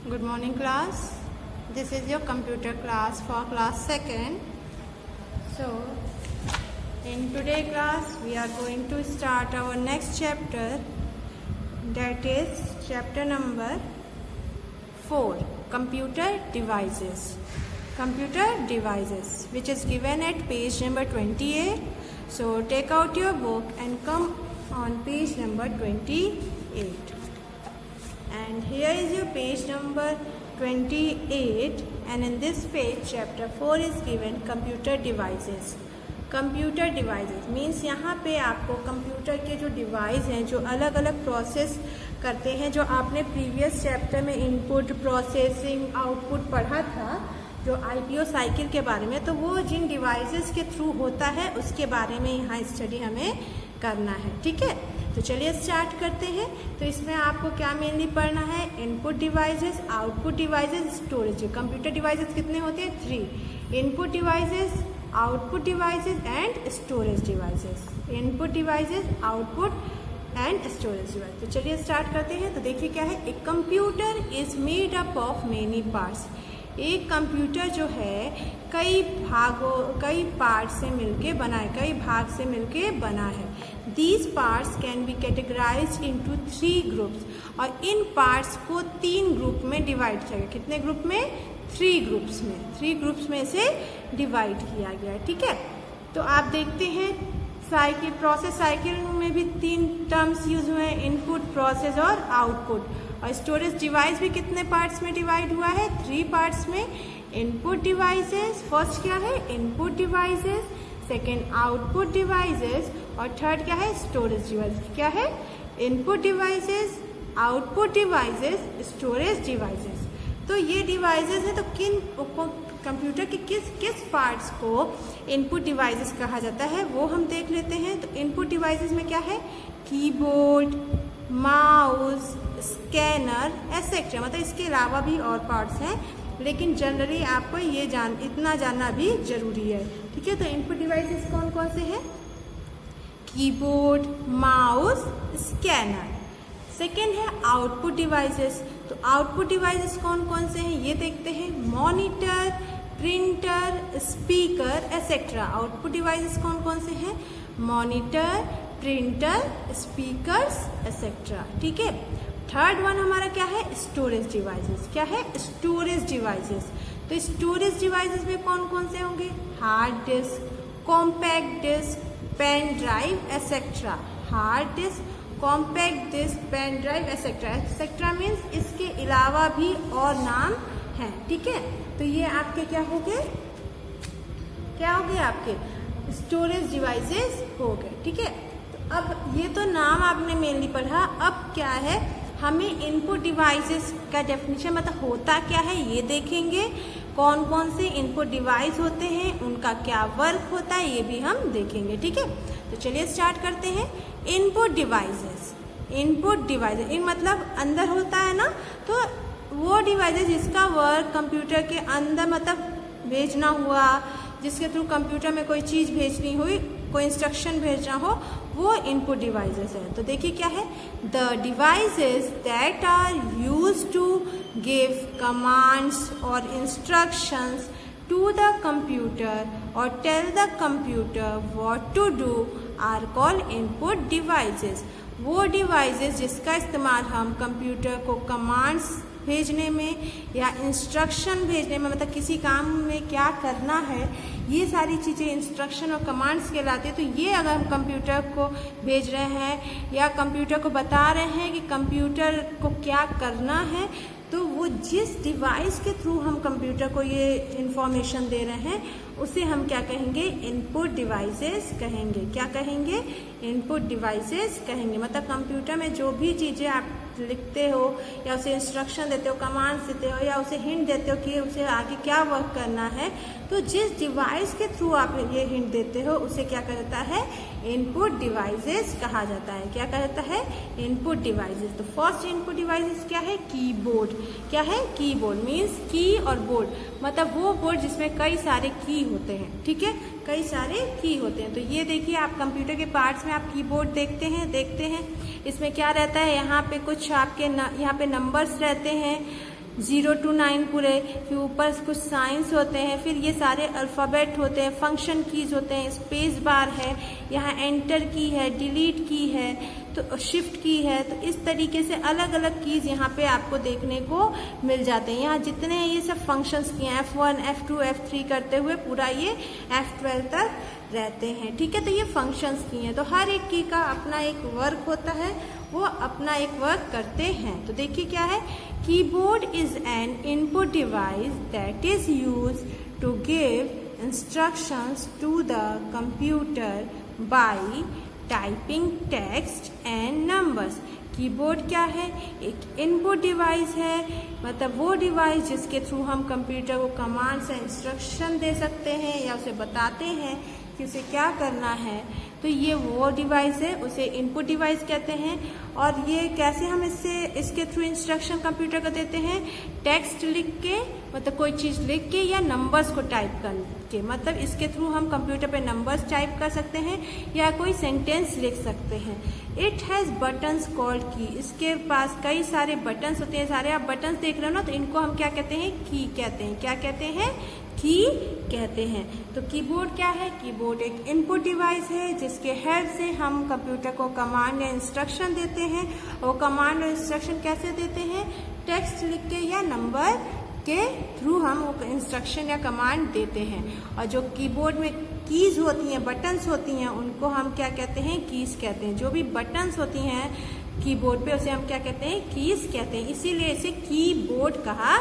Good morning class. This is your computer class for class 2nd. So in today class we are going to start our next chapter, that is chapter number 4, computer devices. Computer devices, which is given at page number 28. So take out your book and come on page number 28. And here is your page number 28, and in this page chapter 4 is given computer devices. Computer devices means यहाँ पे आपको computer के जो device हैं जो अलग अलग process करते हैं, जो आपने प्रीवियस चैप्टर में इनपुट प्रोसेसिंग आउटपुट पढ़ा था, जो आईपीओ साइकिल के बारे में, तो वो जिन डिवाइसेस के थ्रू होता है उसके बारे में यहाँ स्टडी हमें करना है. ठीक है, तो चलिए स्टार्ट करते हैं. तो इसमें आपको क्या मेनली पढ़ना है? Input devices, output devices, storage. Computer devices कितने होते हैं? 3. Input devices, output devices and storage devices. Input devices, output and storage device. तो चलिए स्टार्ट करते हैं. तो देखिए क्या है, एक computer is made up of many parts. एक कंप्यूटर जो है कई पार्ट से मिलके बना है, कई भाग से मिलके बना है. These parts can be categorized into 3 groups. और इन पार्ट्स को 3 ग्रुप में डिवाइड किया गया. कितने ग्रुप में? 3 ग्रुप्स में. 3 ग्रुप्स में से डिवाइड किया गया है. ठीक है, तो आप देखते हैं साइकिल, प्रोसेस साइकिल में भी 3 टर्म्स यूज हुए हैं, इनपुट, प्रोसेस और आउटपुट. और स्टोरेज डिवाइस भी कितने पार्ट्स में डिवाइड हुआ है? 3 पार्ट्स में. इनपुट डिवाइसेस, फर्स्ट क्या है? Input devices, second output devices, और थर्ड क्या है? Storage device. क्या है? Input devices, output devices, storage devices. तो ये डिवाइसेस है, तो किन कंप्यूटर के किस किस पार्ट्स को इनपुट डिवाइसेस कहा जाता है वो हम देख लेते हैं. तो इनपुट डिवाइसेस में क्या है? Keyboard, mouse, scanner, etcetera. मतलब इसके अलावा भी और पार्ट्स हैं, लेकिन जनरली आपको ये इतना जानना भी जरूरी है. ठीक है, तो इनपुट डिवाइसेस कौन कौन से हैं? Keyboard, mouse, scanner. सेकेंड है आउटपुट डिवाइसेस. तो आउटपुट डिवाइसेस कौन कौन से हैं ये देखते हैं. Monitor, printer, speaker, etcetera. Output devices कौन कौन से हैं? Monitor, printer, speakers, etcetera. ठीक है. थर्ड वन हमारा क्या है? Storage devices. क्या है? Storage devices. तो स्टोरेज डिवाइसेस में कौन कौन से होंगे? Hard disk, compact disk, pen drive, etcetera. Hard disk, compact disk, pen drive, etcetera. Etcetera means इसके अलावा भी और नाम हैं. ठीक है, तो ये आपके क्या हो गए? क्या हो गए? आपके स्टोरेज डिवाइसेस हो गए. ठीक है, तो अब ये तो नाम आपने मेनली पढ़ा. अब क्या है, हमें इनपुट डिवाइसेस का डेफिनेशन मतलब होता क्या है ये देखेंगे. कौन कौन से इनपुट डिवाइस होते हैं, उनका क्या वर्क होता है, ये भी हम देखेंगे. ठीक है, तो चलिए स्टार्ट करते हैं. Input devices. Input devices in मतलब अंदर होता है ना, तो वो डिवाइसेस जिसका वर्क कंप्यूटर के अंदर मतलब भेजना हुआ, जिसके थ्रू कंप्यूटर में कोई चीज़ भेजनी हुई, कोई इंस्ट्रक्शन भेजना हो, वो इनपुट डिवाइसेस है. तो देखिए क्या है, the devices that are use to give commands और इंस्ट्रक्शंस टू द कंप्यूटर और tell the computer what to do are called input devices. वो डिवाइसेस जिसका इस्तेमाल हम कंप्यूटर को कमांड्स भेजने में या इंस्ट्रक्शन भेजने में, मतलब किसी काम में क्या करना है, ये सारी चीज़ें इंस्ट्रक्शन और कमांड्स कहलाती है. तो ये अगर हम कंप्यूटर को भेज रहे हैं या कंप्यूटर को बता रहे हैं कि कंप्यूटर को क्या करना है, तो वो जिस डिवाइस के थ्रू हम कंप्यूटर को ये इंफॉर्मेशन दे रहे हैं उसे हम क्या कहेंगे? इनपुट डिवाइसेस कहेंगे. क्या कहेंगे? इनपुट डिवाइसेस कहेंगे. मतलब कंप्यूटर में जो भी चीज़ें आप लिखते हो या उसे इंस्ट्रक्शन देते हो, कमांड्स देते हो, या उसे हिंट देते हो कि उसे आगे क्या वर्क करना है, तो जिस डिवाइस के थ्रू आप ये हिंट देते हो उसे क्या कहा जाता है? इनपुट डिवाइसेस कहा जाता है. क्या कहा जाता है? Input devices. तो फर्स्ट इनपुट डिवाइसेस क्या है? कीबोर्ड. क्या है? कीबोर्ड मीन्स की और बोर्ड, मतलब वो बोर्ड जिसमें कई सारे की होते हैं. ठीक है, कई सारे की होते हैं. तो ये देखिए आप कंप्यूटर के पार्ट्स में आप कीबोर्ड देखते हैं. इसमें क्या रहता है? यहाँ पे कुछ आपके यहाँ पे नंबर्स रहते हैं, 0 to 9 पूरे, फिर ऊपर कुछ साइंस होते हैं, फिर ये सारे अल्फ़ाबेट होते हैं, फंक्शन कीज होते हैं, स्पेस बार है, यहाँ एंटर की है, डिलीट की है, तो शिफ्ट की है। तो इस तरीके से अलग अलग कीज यहाँ पे आपको देखने को मिल जाते हैं। यहाँ जितने ये सब फंक्शंस किए हैं F1, F2, F3 करते हुए पूरा ये F12 तक रहते हैं, ठीक है। तो ये फंक्शंस की हैं, तो हर एक की का अपना एक वर्क होता है, वो अपना एक वर्क करते हैं। तो देखिए क्या है, keyboard is an input device that is use to give instructions to the computer by typing text and numbers. Keyboard क्या है, एक इनपुट डिवाइस है, मतलब वो डिवाइस जिसके थ्रू हम कंप्यूटर को कमांड से इंस्ट्रक्शन दे सकते हैं या उसे बताते हैं कि उसे क्या करना है। तो ये वो डिवाइस है, उसे इनपुट डिवाइस कहते हैं। और ये कैसे हम इसके थ्रू इंस्ट्रक्शन कंप्यूटर को देते हैं, टेक्स्ट लिख के, मतलब कोई चीज़ लिख के, या नंबर्स को टाइप करके, मतलब इसके थ्रू हम कंप्यूटर पे नंबर्स टाइप कर सकते हैं या कोई सेंटेंस लिख सकते हैं। इट हैज़ बटन्स कॉल्ड की, इसके पास कई सारे बटन्स होते हैं, सारे आप बटन्स देख रहे हो ना, तो इनको हम क्या कहते हैं, की कहते हैं। क्या कहते हैं, की कहते हैं। तो कीबोर्ड क्या है, कीबोर्ड एक इनपुट डिवाइस है जिसके हेल्प से हम कंप्यूटर को कमांड या इंस्ट्रक्शन देते हैं। और कमांड और इंस्ट्रक्शन कैसे देते हैं, टेक्स्ट लिख के या नंबर के थ्रू हम वो इंस्ट्रक्शन या कमांड देते हैं। और जो कीबोर्ड में कीज होती हैं, बटन्स होती हैं, उनको हम क्या कहते हैं, कीज कहते हैं। जो भी बटन्स होती हैं कीबोर्ड पे उसे हम क्या कहते हैं, कीज कहते हैं, इसीलिए इसे कीबोर्ड कहा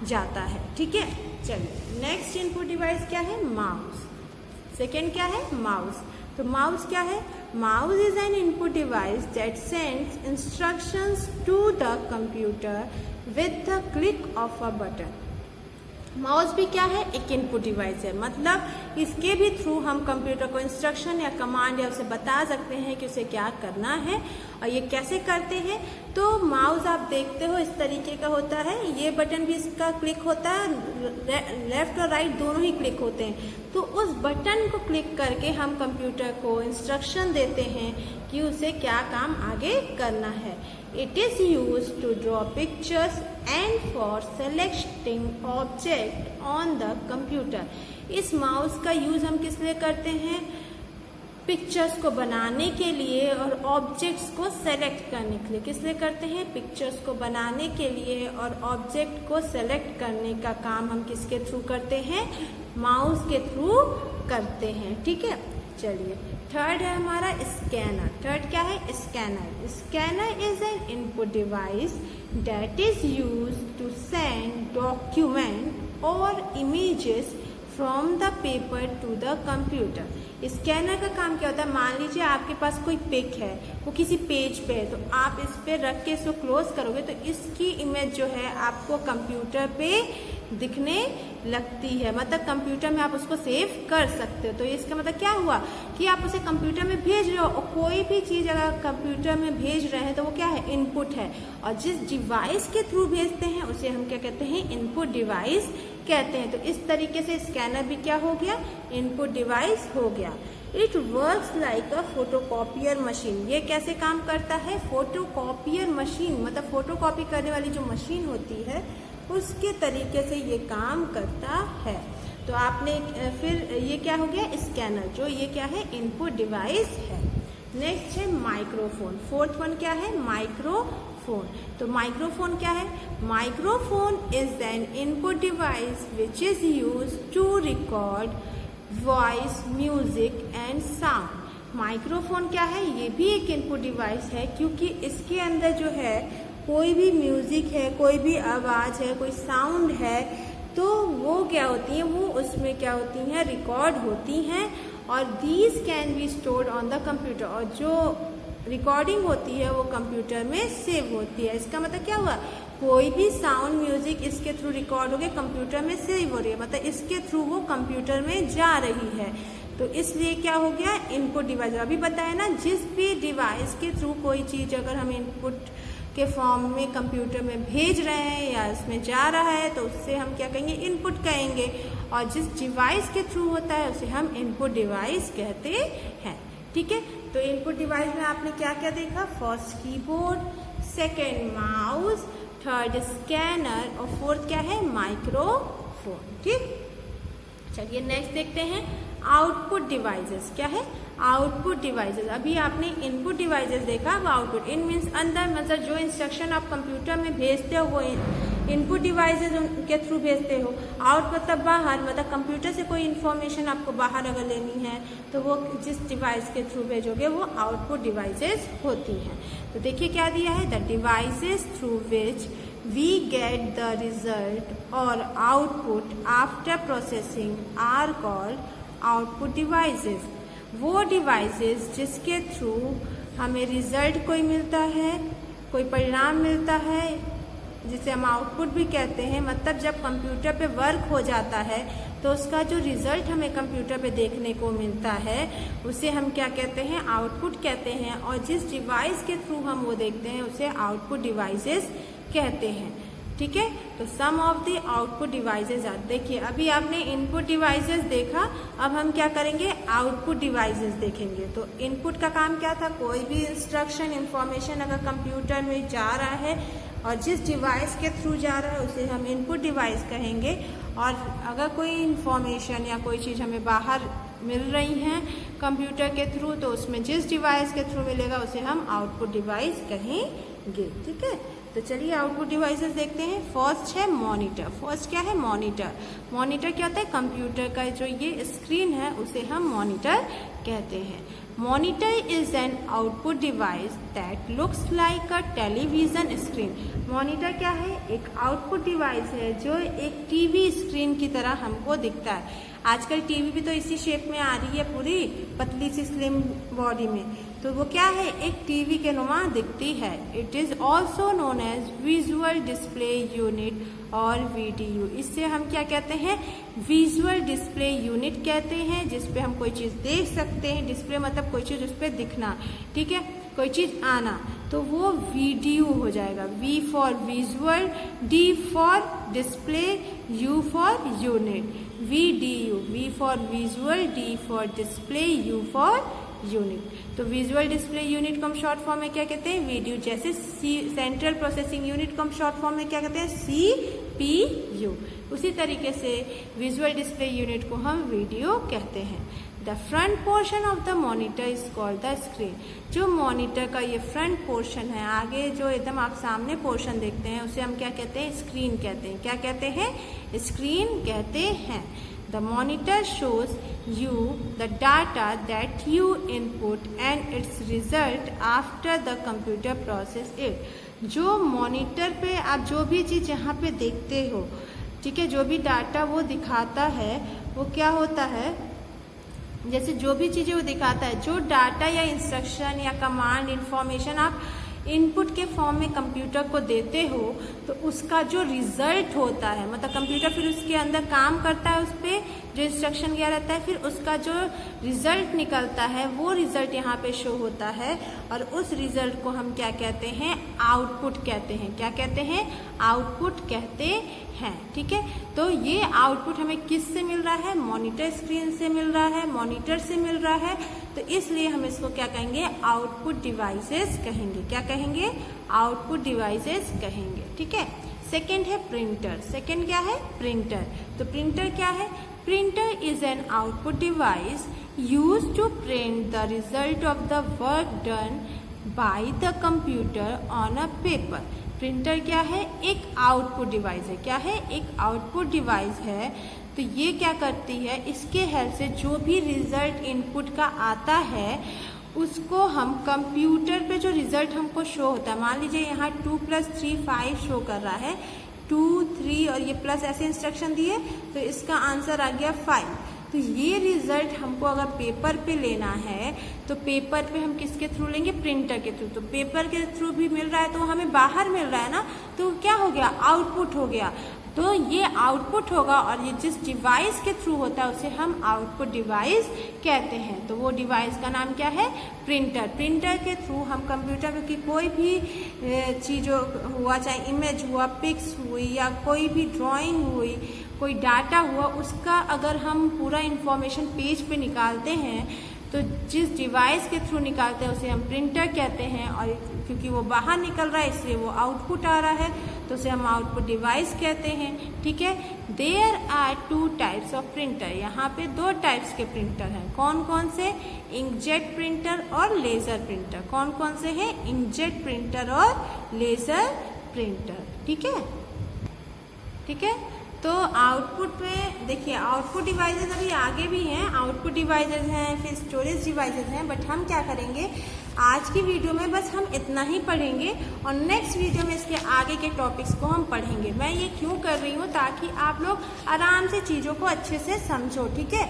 जाता है, ठीक है। चलिए नेक्स्ट इनपुट डिवाइस क्या है, माउस। सेकेंड क्या है, माउस। तो माउस क्या है, mouse is an input device that sends instructions to the computer with the click of a button. Mouse भी क्या है, एक इनपुट डिवाइस है, मतलब इसके भी थ्रू हम कंप्यूटर को इंस्ट्रक्शन या कमांड या उसे बता सकते हैं कि उसे क्या करना है। और ये कैसे करते हैं, तो माउस आप देखते हो इस तरीके का होता है, ये बटन भी इसका क्लिक होता है, लेफ्ट और राइट दोनों ही क्लिक होते हैं। तो उस बटन को क्लिक करके हम कंप्यूटर को इंस्ट्रक्शन देते हैं कि उसे क्या काम आगे करना है। It is used to draw pictures and for selecting object on the computer. इस माउस का यूज हम किस लिए करते हैं, पिक्चर्स को बनाने के लिए और ऑब्जेक्ट्स को सेलेक्ट करने के लिए। किस लिए करते हैं, पिक्चर्स को बनाने के लिए और ऑब्जेक्ट को सेलेक्ट करने का काम हम किसके थ्रू करते हैं, माउस के थ्रू करते हैं, ठीक है। चलिए थर्ड है हमारा स्कैनर। थर्ड क्या है, scanner. Scanner is an input device that is used to send document और images from the paper to the computer. Scanner का काम क्या होता है, मान लीजिए आपके पास कोई पिक है, वो किसी पेज पे है, तो आप इस पे रख के इसको क्लोज करोगे तो इसकी इमेज जो है आपको कंप्यूटर पे दिखने लगती है, मतलब कंप्यूटर में आप उसको सेव कर सकते हो। तो इसका मतलब क्या हुआ कि आप उसे कंप्यूटर में भेज रहे हो, और कोई भी चीज़ अगर कंप्यूटर में भेज रहे हैं तो वो क्या है, इनपुट है। और जिस डिवाइस के थ्रू भेजते हैं उसे हम क्या कहते हैं, इनपुट डिवाइस कहते हैं। तो इस तरीके से स्कैनर भी क्या हो गया, इनपुट डिवाइस हो गया। It works like a photocopier machine. ये कैसे काम करता है, फोटोकॉपियर मशीन, मतलब फोटोकॉपी करने वाली जो मशीन होती है उसके तरीके से ये काम करता है। तो आपने फिर ये क्या हो गया, स्कैनर, जो ये क्या है, इनपुट डिवाइस है। नेक्स्ट है माइक्रोफोन। फोर्थ वन क्या है, माइक्रोफोन। तो माइक्रोफोन क्या है, microphone is an input device which is use to record voice, music and sound. Microphone क्या है, ये भी एक इनपुट डिवाइस है, क्योंकि इसके अंदर जो है कोई भी म्यूजिक है, कोई भी आवाज़ है, कोई साउंड है, तो वो क्या होती हैं, वो उसमें क्या होती हैं, रिकॉर्ड होती हैं। और these can be stored on the computer. और जो रिकॉर्डिंग होती है वो कंप्यूटर में सेव होती है। इसका मतलब क्या हुआ, कोई भी साउंड, म्यूजिक इसके थ्रू रिकॉर्ड हो गए, कंप्यूटर में सेव हो रही है, मतलब इसके थ्रू वो कंप्यूटर में जा रही है। तो इसलिए क्या हो गया, इनपुट डिवाइस। अभी बताया ना, जिस भी डिवाइस के थ्रू कोई चीज़ अगर हम इनपुट के फॉर्म में कंप्यूटर में भेज रहे हैं या इसमें जा रहा है तो उससे हम क्या कहेंगे, इनपुट कहेंगे। और जिस डिवाइस के थ्रू होता है उसे हम इनपुट डिवाइस कहते हैं, ठीक है। तो इनपुट डिवाइस में आपने क्या क्या देखा, first keyboard, second mouse, third scanner और फोर्थ क्या है माइक्रोफोन। ठीक, चलिए नेक्स्ट देखते हैं आउटपुट डिवाइसेस। क्या है आउटपुट डिवाइसेस। अभी आपने इनपुट डिवाइसेस देखा, अब आउटपुट इन मीन्स अंदर, मतलब जो इंस्ट्रक्शन आप कंप्यूटर में भेजते हो वो इनपुट डिवाइसेस के थ्रू भेजते हो। आउट मतलब बाहर, मतलब कंप्यूटर से कोई इन्फॉर्मेशन आपको बाहर अगर लेनी है तो वो जिस डिवाइस के थ्रू भेजोगे वो आउटपुट डिवाइसेस होती हैं। तो देखिए क्या दिया है, the devices through which we get the result or output after processing are called output devices। वो डिवाइसेस जिसके थ्रू हमें रिजल्ट कोई मिलता है, कोई परिणाम मिलता है, जिसे हम आउटपुट भी कहते हैं। मतलब जब कंप्यूटर पे वर्क हो जाता है तो उसका जो रिजल्ट हमें कंप्यूटर पे देखने को मिलता है उसे हम क्या कहते हैं, आउटपुट कहते हैं। और जिस डिवाइस के थ्रू हम वो देखते हैं उसे आउटपुट डिवाइसेस कहते हैं। ठीक है, तो some of the output devices are. देखिए अभी आपने इनपुट डिवाइसेस देखा, अब हम क्या करेंगे आउटपुट डिवाइसेस देखेंगे। तो इनपुट का काम क्या था, कोई भी इंस्ट्रक्शन इंफॉर्मेशन अगर कंप्यूटर में जा रहा है और जिस डिवाइस के थ्रू जा रहा है उसे हम इनपुट डिवाइस कहेंगे। और अगर कोई इंफॉर्मेशन या कोई चीज़ हमें बाहर मिल रही हैं कंप्यूटर के थ्रू तो उसमें जिस डिवाइस के थ्रू मिलेगा उसे हम आउटपुट डिवाइस कहेंगे। ठीक है, तो चलिए आउटपुट डिवाइसेस देखते हैं। फर्स्ट है मॉनिटर। फर्स्ट क्या है मॉनिटर। मॉनिटर क्या होता है, कंप्यूटर का जो ये स्क्रीन है उसे हम मॉनिटर कहते हैं। Monitor is an output device that looks like a television screen. Monitor क्या है, एक आउटपुट डिवाइस है जो एक टीवी स्क्रीन की तरह हमको दिखता है। आजकल टीवी भी तो इसी शेप में आ रही है, पूरी पतली सी स्लिम बॉडी में, तो वो क्या है एक टीवी के नुमा दिखती है। It is also known as visual display unit or VDU। इससे हम क्या कहते हैं, विजुअल डिस्प्ले यूनिट कहते हैं, जिसपे हम कोई चीज़ देख सकते हैं। डिस्प्ले मतलब कोई चीज़ उस पर दिखना, ठीक है, कोई चीज़ आना, तो वो VDU हो जाएगा। V for visual, D for display, U for unit, VDU। V for visual, D for display, U for unit. तो विजुअल डिस्प्ले यूनिट को हम शॉर्ट फॉर्म में क्या कहते हैं, VDU। जैसे सेंट्रल प्रोसेसिंग यूनिट को हम शॉर्ट फॉर्म में क्या कहते हैं, CPU। उसी तरीके से विजुअल डिस्प्ले यूनिट को हम VDU कहते हैं। The front portion of the monitor is called the screen. जो मॉनिटर का ये फ्रंट पोर्शन है, आगे जो एकदम आप सामने पोर्शन देखते हैं उसे हम क्या कहते हैं, स्क्रीन कहते हैं। क्या कहते हैं, स्क्रीन कहते हैं। The monitor shows you the data that you input and its result after the computer process it। जो मॉनिटर पे आप जो भी चीज़ यहाँ पे देखते हो, ठीक है, जो भी डाटा वो दिखाता है वो क्या होता है, जैसे जो भी चीज़ें वो दिखाता है, जो डाटा या इंस्ट्रक्शन या कमांड इंफॉर्मेशन आप इनपुट के फॉर्म में कंप्यूटर को देते हो तो उसका जो रिजल्ट होता है, मतलब कंप्यूटर फिर उसके अंदर काम करता है, उस पर जो इंस्ट्रक्शन गया रहता है, फिर उसका जो रिजल्ट निकलता है वो रिजल्ट यहाँ पे शो होता है। और उस रिजल्ट को हम क्या कहते हैं, आउटपुट कहते हैं। क्या कहते हैं, आउटपुट कहते हैं। ठीक है, तो ये आउटपुट हमें किस से मिल रहा है, मॉनिटर स्क्रीन से मिल रहा है, मॉनिटर से मिल रहा है, तो इसलिए हम इसको क्या कहेंगे, आउटपुट डिवाइसेस कहेंगे। क्या कहेंगे, आउटपुट डिवाइसेस कहेंगे। ठीक है, सेकेंड है प्रिंटर। सेकेंड क्या है, प्रिंटर। तो प्रिंटर क्या है, printer is an output device used to print the result of the work done by the computer on a paper. Printer क्या है, एक आउटपुट डिवाइस है। क्या है, एक आउटपुट डिवाइस है। तो ये क्या करती है, इसके हेल्प से जो भी रिजल्ट इनपुट का आता है उसको हम कंप्यूटर पे जो रिजल्ट हमको शो होता है, मान लीजिए यहाँ 2 + 3 5 शो कर रहा है, 2 3 और ये प्लस ऐसे इंस्ट्रक्शन दिए तो इसका आंसर आ गया 5। तो ये रिजल्ट हमको अगर पेपर पे लेना है तो पेपर पे हम किसके थ्रू लेंगे, प्रिंटर के थ्रू। तो पेपर के थ्रू भी मिल रहा है तो हमें बाहर मिल रहा है ना, तो क्या हो गया, आउटपुट हो गया। तो ये आउटपुट होगा और ये जिस डिवाइस के थ्रू होता है उसे हम आउटपुट डिवाइस कहते हैं। तो वो डिवाइस का नाम क्या है, प्रिंटर। प्रिंटर के थ्रू हम कंप्यूटर में की कोई भी चीज़ हुआ, चाहे इमेज हुआ, पिक्स हुई या कोई भी ड्राइंग हुई, कोई डाटा हुआ, उसका अगर हम पूरा इंफॉर्मेशन पेज पे निकालते हैं तो जिस डिवाइस के थ्रू निकालते हैं उसे हम प्रिंटर कहते हैं। और क्योंकि वो बाहर निकल रहा है इसलिए वो आउटपुट आ रहा है, तो उसे हम आउटपुट डिवाइस कहते हैं। ठीक है, there are 2 types of printer, यहाँ पे 2 टाइप्स के प्रिंटर हैं। कौन कौन से? इंकजेट प्रिंटर और लेज़र प्रिंटर। कौन कौन से हैं? इंकजेट प्रिंटर और लेज़र प्रिंटर। ठीक है, ठीक है। तो आउटपुट में देखिए, आउटपुट डिवाइसेस अभी आगे भी हैं, आउटपुट डिवाइसेस हैं, फिर स्टोरेज डिवाइसेस हैं, बट हम क्या करेंगे आज की वीडियो में बस हम इतना ही पढ़ेंगे और नेक्स्ट वीडियो में इसके आगे के टॉपिक्स को हम पढ़ेंगे। मैं ये क्यों कर रही हूँ? ताकि आप लोग आराम से चीज़ों को अच्छे से समझो। ठीक है,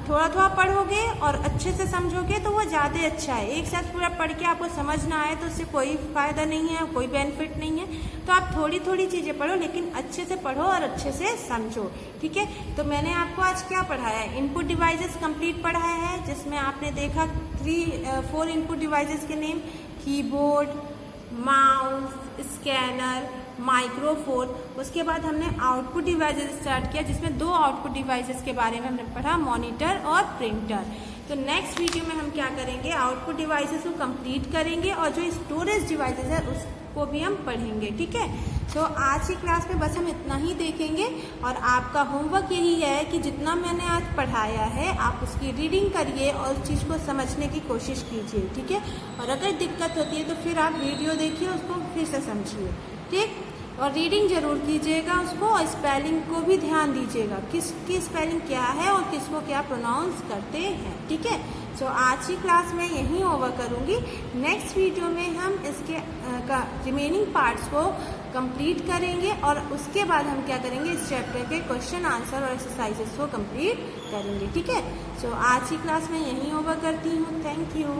थोड़ा थोड़ा पढ़ोगे और अच्छे से समझोगे तो वो ज़्यादा अच्छा है। एक साथ पूरा पढ़ के आपको समझ ना आए तो उससे कोई फ़ायदा नहीं है, कोई बेनिफिट नहीं है। तो आप थोड़ी थोड़ी चीज़ें पढ़ो, लेकिन अच्छे से पढ़ो और अच्छे से समझो। ठीक है, तो मैंने आपको आज क्या पढ़ाया है? इनपुट डिवाइसेस कंप्लीट पढ़ाया है, जिसमें आपने देखा 4 इनपुट डिवाइसेस के name, keyboard, mouse, scanner, microphone. उसके बाद हमने आउटपुट डिवाइसेस स्टार्ट किया, जिसमें 2 आउटपुट डिवाइसेस के बारे में हमने पढ़ा, मॉनिटर और प्रिंटर। तो नेक्स्ट वीडियो में हम क्या करेंगे? आउटपुट डिवाइसेस को कंप्लीट करेंगे और जो स्टोरेज डिवाइसेस है उसको भी हम पढ़ेंगे। ठीक है, तो आज की क्लास में बस हम इतना ही देखेंगे और आपका होमवर्क यही है कि जितना मैंने आज पढ़ाया है आप उसकी रीडिंग करिए और उस चीज़ को समझने की कोशिश कीजिए। ठीक है, और अगर दिक्कत होती है तो फिर आप वीडियो देखिए, उसको फिर से समझिए। ठीक, और रीडिंग जरूर कीजिएगा उसको, और स्पेलिंग को भी ध्यान दीजिएगा, किसकी स्पेलिंग क्या है और किसको क्या प्रोनाउंस करते हैं। ठीक है, तो आज की क्लास में यहीं ओवर करूँगी। नेक्स्ट वीडियो में हम इसके रिमेनिंग पार्ट्स को कंप्लीट करेंगे और उसके बाद हम क्या करेंगे? इस चैप्टर के क्वेश्चन आंसर और एक्सरसाइजेस को कंप्लीट करेंगे। ठीक है, तो आज की क्लास में यहीं ओवर करती हूँ। Thank you.